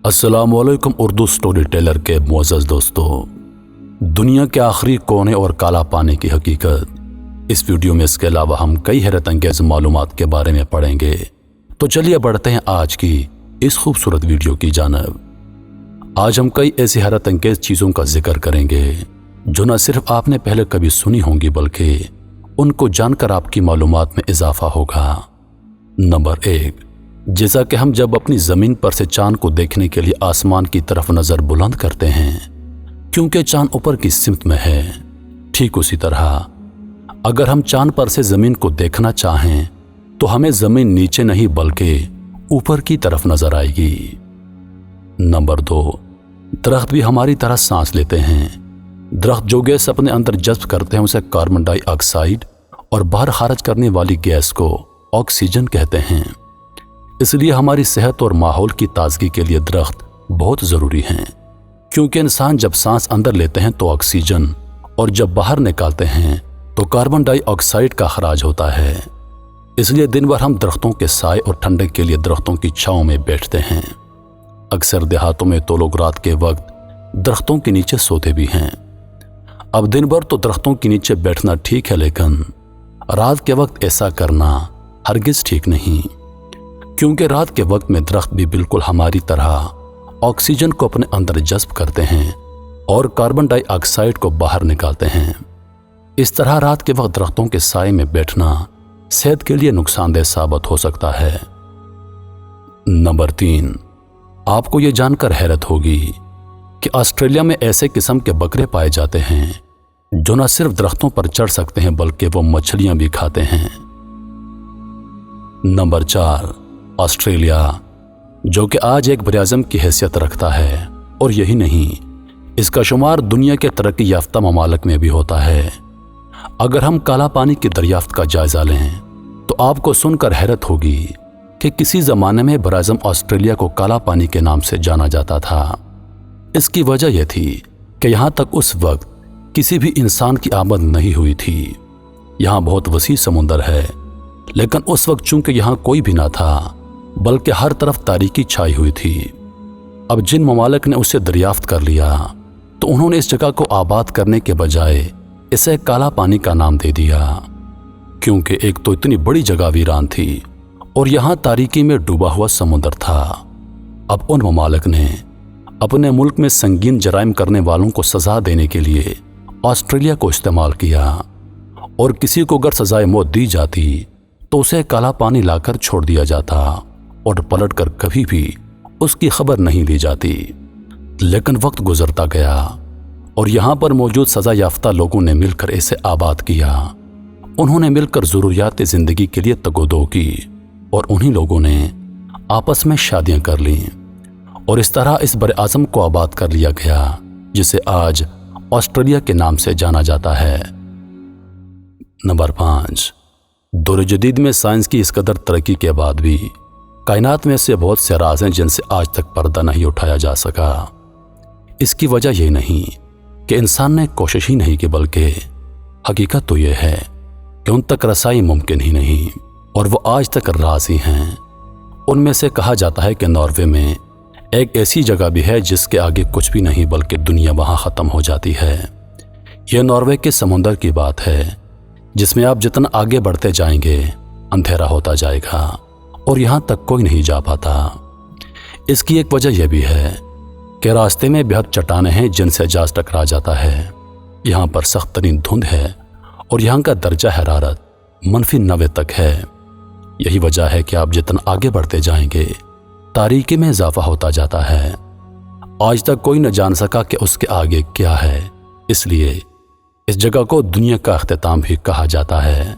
अस्सलाम वालेकुम Urdu story teller के मुअज़्ज़ज़ दोस्तों, दुनिया के आखिरी कोने और काला पानी की हकीकत इस वीडियो में। इसके अलावा हम कई हैरत अंगेज़ मालूमात के बारे में पढ़ेंगे। तो चलिए बढ़ते हैं आज की इस खूबसूरत वीडियो की जानिब। आज हम कई ऐसी हैरत अंगेज़ चीज़ों का जिक्र करेंगे जो न सिर्फ आपने पहले कभी सुनी होंगी बल्कि उनको जानकर आपकी मालूमात में इजाफा होगा। नंबर 1, जैसा कि हम जब अपनी ज़मीन पर से चांद को देखने के लिए आसमान की तरफ नज़र बुलंद करते हैं क्योंकि चांद ऊपर की सिमत में है, ठीक उसी तरह अगर हम चांद पर से ज़मीन को देखना चाहें तो हमें ज़मीन नीचे नहीं बल्कि ऊपर की तरफ नज़र आएगी। नंबर 2, दरख्त भी हमारी तरह सांस लेते हैं। दरख्त जो गैस अपने अंदर जज्ब करते हैं उसे कार्बन डाइऑक्साइड और बाहर खारिज करने वाली गैस को ऑक्सीजन कहते हैं। इसलिए हमारी सेहत और माहौल की ताजगी के लिए दरख्त बहुत ज़रूरी हैं, क्योंकि इंसान जब सांस अंदर लेते हैं तो ऑक्सीजन और जब बाहर निकालते हैं तो कार्बन डाइऑक्साइड का खराज होता है। इसलिए दिन भर हम दरख्तों के साए और ठंडक के लिए दरख्तों की छांव में बैठते हैं। अक्सर देहातों में तो लोग रात के वक्त दरख्तों के नीचे सोते भी हैं। अब दिन भर तो दरख्तों के नीचे बैठना ठीक है, लेकिन रात के वक्त ऐसा करना हरगिज़ ठीक नहीं, क्योंकि रात के वक्त में दरख्त भी बिल्कुल हमारी तरह ऑक्सीजन को अपने अंदर जज्ब करते हैं और कार्बन डाइऑक्साइड को बाहर निकालते हैं। इस तरह रात के वक्त दरख्तों के साए में बैठना सेहत के लिए नुकसानदेह साबित हो सकता है। नंबर 3, आपको ये जानकर हैरत होगी कि ऑस्ट्रेलिया में ऐसे किस्म के बकरे पाए जाते हैं जो न सिर्फ दरख्तों पर चढ़ सकते हैं बल्कि वो मछलियां भी खाते हैं। नंबर 4, ऑस्ट्रेलिया जो कि आज एक बरआज़म की हैसियत रखता है, और यही नहीं, इसका शुमार दुनिया के तरक्की याफ्ता ममालिक में भी होता है। अगर हम काला पानी की दरियाफ्त का जायजा लें तो आपको सुनकर हैरत होगी कि किसी ज़माने में बरआज़म ऑस्ट्रेलिया को काला पानी के नाम से जाना जाता था। इसकी वजह यह थी कि यहाँ तक उस वक्त किसी भी इंसान की आमद नहीं हुई थी। यहाँ बहुत वसी समुंदर है, लेकिन उस वक्त चूंकि यहाँ कोई भी ना था बल्कि हर तरफ तारीकी छाई हुई थी। अब जिन ममालिक ने उसे दरियाफ्त कर लिया तो उन्होंने इस जगह को आबाद करने के बजाय इसे काला पानी का नाम दे दिया, क्योंकि एक तो इतनी बड़ी जगह वीरान थी और यहाँ तारीकी में डूबा हुआ समुद्र था। अब उन ममालिक ने अपने मुल्क में संगीन जराइम करने वालों को सजा देने के लिए ऑस्ट्रेलिया को इस्तेमाल किया, और किसी को अगर सजाए मौत दी जाती तो उसे काला पानी लाकर छोड़ दिया जाता और पलटकर कभी भी उसकी खबर नहीं ली जाती। लेकिन वक्त गुजरता गया और यहाँ पर मौजूद सजा याफ्ता लोगों ने मिलकर इसे आबाद किया। उन्होंने मिलकर ज़रूरियात ज़िंदगी के लिए तगोदो की और उन्हीं लोगों ने आपस में शादियाँ कर लीं, और इस तरह इस बरआज़म को आबाद कर लिया गया जिसे आज ऑस्ट्रेलिया के नाम से जाना जाता है। नंबर 5, दौर जदीद में साइंस की इस कदर तरक्की के बाद भी कायनात में ऐसे बहुत से राज हैं जिनसे आज तक पर्दा नहीं उठाया जा सका। इसकी वजह यह नहीं कि इंसान ने कोशिश ही नहीं की, बल्कि हकीकत तो यह है कि उन तक रसाई मुमकिन ही नहीं, और वो आज तक राज ही हैं। उनमें से कहा जाता है कि नॉर्वे में एक ऐसी जगह भी है जिसके आगे कुछ भी नहीं बल्कि दुनिया वहाँ ख़त्म हो जाती है। यह नॉर्वे के समुंदर की बात है, जिसमें आप जितना आगे बढ़ते जाएंगे अंधेरा होता जाएगा और यहाँ तक कोई नहीं जा पाता। इसकी एक वजह यह भी है कि रास्ते में बेहद चट्टानें हैं जिनसे जहाज टकरा जाता है। यहाँ पर सख्त तरीन धुंध है और यहाँ का दर्जा हरारत -90 तक है। यही वजह है कि आप जितना आगे बढ़ते जाएंगे तारीकी में इजाफा होता जाता है। आज तक कोई न जान सका कि उसके आगे क्या है, इसलिए इस जगह को दुनिया का अख्तिताम भी कहा जाता है।